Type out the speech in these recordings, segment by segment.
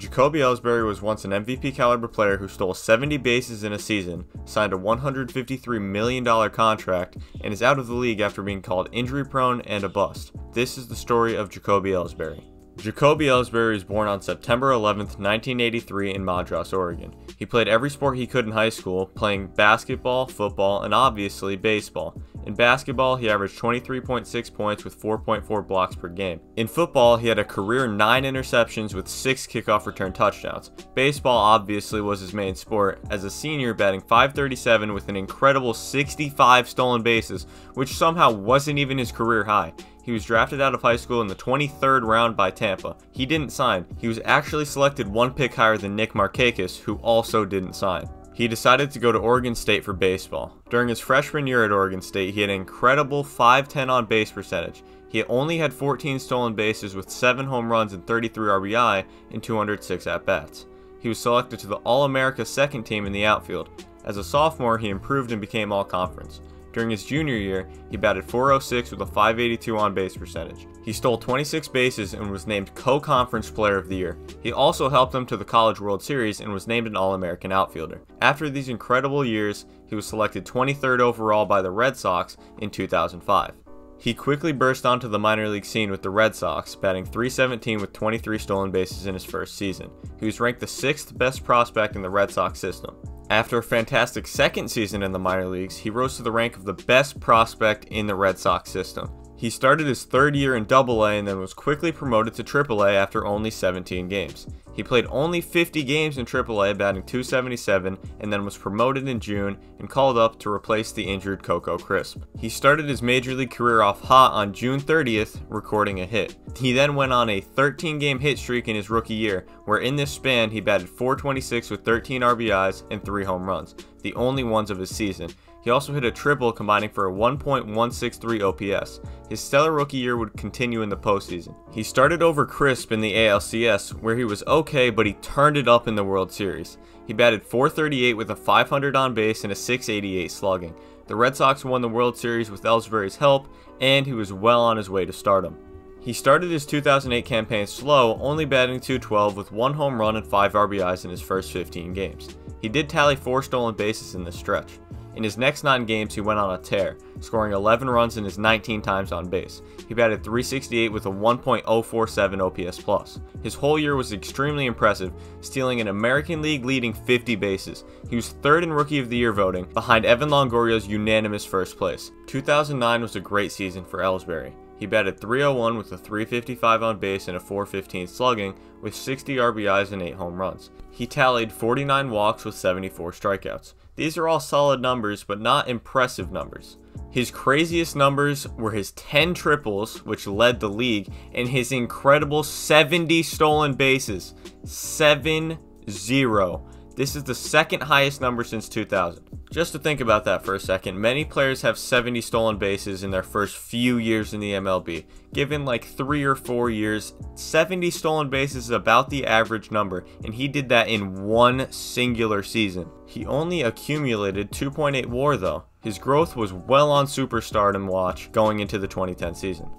Jacoby Ellsbury was once an MVP caliber player who stole 70 bases in a season, signed a $153 million contract, and is out of the league after being called injury prone and a bust. This is the story of Jacoby Ellsbury. Jacoby Ellsbury was born on September 11, 1983 in Madras, Oregon. He played every sport he could in high school, playing basketball, football, and obviously baseball. In basketball, he averaged 23.6 points with 4.4 blocks per game. In football, he had a career 9 interceptions with 6 kickoff return touchdowns. Baseball obviously was his main sport, as a senior batting .537 with an incredible 65 stolen bases, which somehow wasn't even his career high. He was drafted out of high school in the 23rd round by Tampa. He didn't sign. He was actually selected 1 pick higher than Nick Markakis, who also didn't sign. He decided to go to Oregon State for baseball. During his freshman year at Oregon State, he had an incredible .510 on base percentage. He only had 14 stolen bases with 7 home runs and 33 RBI in 206 at-bats. He was selected to the All-America second team in the outfield. As a sophomore, he improved and became All-Conference. During his junior year, he batted .406 with a .582 on-base percentage. He stole 26 bases and was named Co-Conference Player of the Year. He also helped them to the College World Series and was named an All-American outfielder. After these incredible years, he was selected 23rd overall by the Red Sox in 2005. He quickly burst onto the minor league scene with the Red Sox, batting .317 with 23 stolen bases in his first season. He was ranked the 6th best prospect in the Red Sox system. After a fantastic second season in the minor leagues, he rose to the rank of the best prospect in the Red Sox system. He started his 3rd year in AA and then was quickly promoted to AAA after only 17 games. He played only 50 games in AAA, batting .277, and then was promoted in June and called up to replace the injured Coco Crisp. He started his major league career off hot on June 30th, recording a hit. He then went on a 13-game hit streak in his rookie year, where in this span he batted .426 with 13 RBIs and 3 home runs, the only ones of his season. He also hit a triple, combining for a 1.163 OPS. His stellar rookie year would continue in the postseason. He started over Crisp in the ALCS, where he was okay, but he turned it up in the World Series. He batted .438 with a .500 on base and a .688 slugging. The Red Sox won the World Series with Ellsbury's help, and he was well on his way to stardom. He started his 2008 campaign slow, only batting .212 with 1 home run and 5 RBIs in his first 15 games. He did tally 4 stolen bases in this stretch. In his next 9 games, he went on a tear, scoring 11 runs in his 19 times on base. He batted .368 with a 1.047 OPS+. His whole year was extremely impressive, stealing an American League leading 50 bases. He was 3rd in Rookie of the Year voting, behind Evan Longoria's unanimous first place. 2009 was a great season for Ellsbury. He batted .301 with a .355 on base and a .415 slugging, with 60 RBIs and 8 home runs. He tallied 49 walks with 74 strikeouts. These are all solid numbers, but not impressive numbers. His craziest numbers were his 10 triples, which led the league, and his incredible 70 stolen bases. 7-0. This is the 2nd highest number since 2000. Just to think about that for a second, many players have 70 stolen bases in their first few years in the MLB. Given like 3 or 4 years, 70 stolen bases is about the average number, and he did that in 1 singular season. He only accumulated 2.8 WAR though. His growth was well on superstardom watch going into the 2010 season.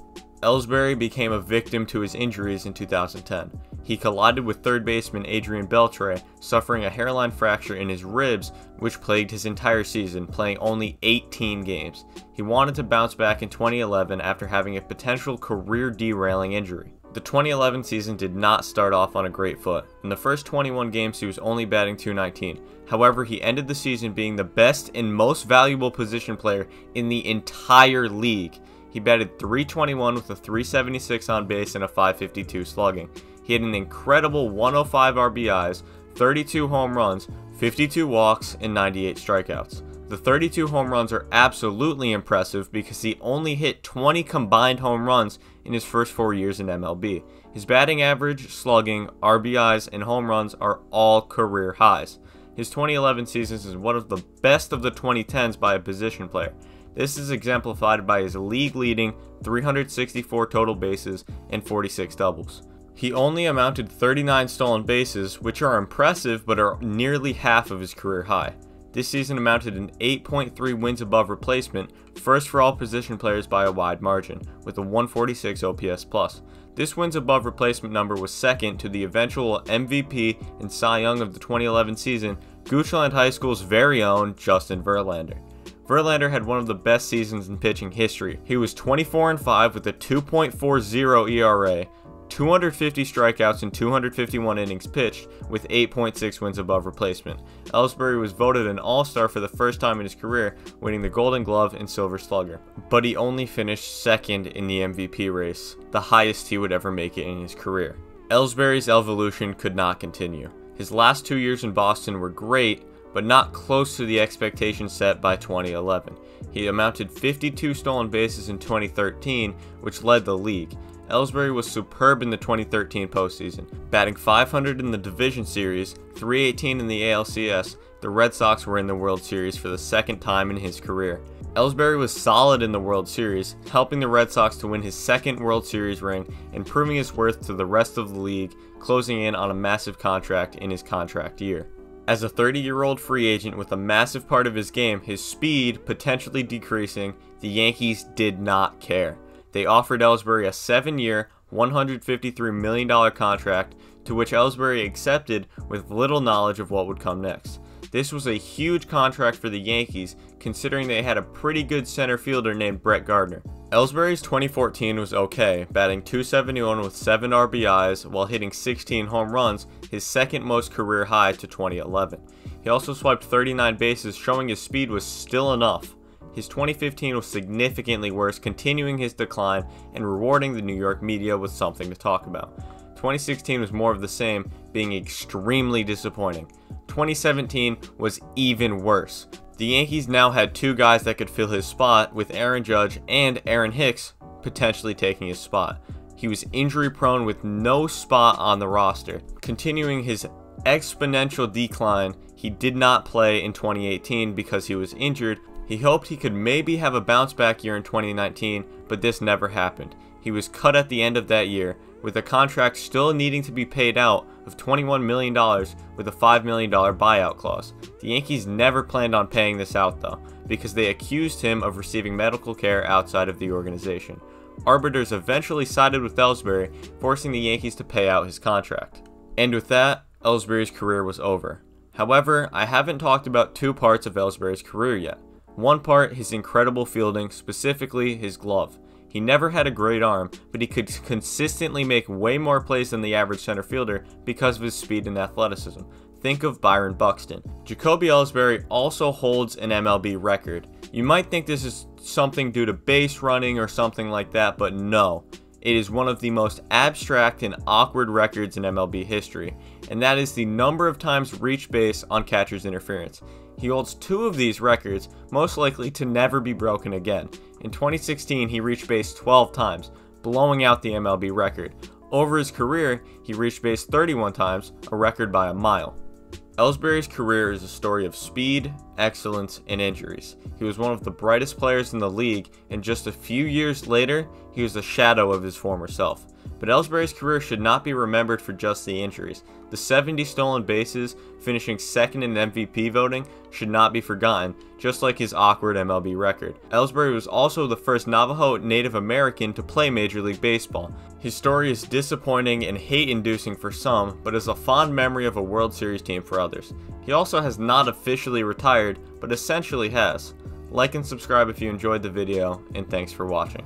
Ellsbury became a victim to his injuries in 2010. He collided with 3rd baseman Adrian Beltre, suffering a hairline fracture in his ribs, which plagued his entire season, playing only 18 games. He wanted to bounce back in 2011 after having a potential career derailing injury. The 2011 season did not start off on a great foot. In the first 21 games, he was only batting .219. However, he ended the season being the best and most valuable position player in the entire league. He batted .321 with a .376 on base and a .552 slugging. He had an incredible 105 RBIs, 32 home runs, 52 walks, and 98 strikeouts. The 32 home runs are absolutely impressive because he only hit 20 combined home runs in his first 4 years in MLB. His batting average, slugging, RBIs, and home runs are all career highs. His 2011 season is one of the best of the 2010s by a position player. This is exemplified by his league-leading 364 total bases and 46 doubles. He only amounted 39 stolen bases, which are impressive but are nearly half of his career high. This season amounted in 8.3 wins above replacement, first for all position players by a wide margin, with a 146 OPS+. This wins above replacement number was second to the eventual MVP and Cy Young of the 2011 season, Goochland High School's very own Justin Verlander. Verlander had one of the best seasons in pitching history. He was 24-5 with a 2.40 ERA, 250 strikeouts and 251 innings pitched, with 8.6 wins above replacement. Ellsbury was voted an All-Star for the first time in his career, winning the Golden Glove and Silver Slugger. But he only finished second in the MVP race, the highest he would ever make it in his career. Ellsbury's evolution could not continue. His last 2 years in Boston were great, but not close to the expectations set by 2011. He amounted 52 stolen bases in 2013, which led the league. Ellsbury was superb in the 2013 postseason, batting .500 in the Division Series, .318 in the ALCS. The Red Sox were in the World Series for the second time in his career. Ellsbury was solid in the World Series, helping the Red Sox to win his second World Series ring and proving his worth to the rest of the league, closing in on a massive contract in his contract year. As a 30-year-old free agent with a massive part of his game, his speed potentially decreasing, the Yankees did not care. They offered Ellsbury a 7-year, $153 million contract, to which Ellsbury accepted with little knowledge of what would come next. This was a huge contract for the Yankees, considering they had a pretty good center fielder named Brett Gardner. Ellsbury's 2014 was okay, batting .271 with 7 RBIs while hitting 16 home runs, his second most career high to 2011. He also swiped 39 bases, showing his speed was still enough. His 2015 was significantly worse, continuing his decline and rewarding the New York media with something to talk about. 2016 was more of the same, being extremely disappointing. 2017 was even worse. The Yankees now had two guys that could fill his spot, with Aaron Judge and Aaron Hicks potentially taking his spot. He was injury prone with no spot on the roster. Continuing his exponential decline, he did not play in 2018 because he was injured. He hoped he could maybe have a bounce back year in 2019, but this never happened. He was cut at the end of that year, with a contract still needing to be paid out of $21 million with a $5 million buyout clause. The Yankees never planned on paying this out though, because they accused him of receiving medical care outside of the organization. Arbiters eventually sided with Ellsbury, forcing the Yankees to pay out his contract. And with that, Ellsbury's career was over. However, I haven't talked about two parts of Ellsbury's career yet. One part, his incredible fielding, specifically his glove. He never had a great arm, but he could consistently make way more plays than the average center fielder because of his speed and athleticism. Think of Byron Buxton. Jacoby Ellsbury also holds an MLB record. You might think this is something due to base running or something like that, but no. It is one of the most abstract and awkward records in MLB history, and that is the number of times reached base on catcher's interference. He holds two of these records, most likely to never be broken again. In 2016, he reached base 12 times, blowing out the MLB record. Over his career, he reached base 31 times, a record by a mile. Ellsbury's career is a story of speed, excellence, and injuries. He was one of the brightest players in the league, and just a few years later, he was a shadow of his former self. But Ellsbury's career should not be remembered for just the injuries. The 70 stolen bases, finishing second in MVP voting, should not be forgotten, just like his awkward MLB record. Ellsbury was also the first Navajo Native American to play Major League Baseball. His story is disappointing and hate-inducing for some, but is a fond memory of a World Series team for others. He also has not officially retired, but essentially has. Like and subscribe if you enjoyed the video, and thanks for watching.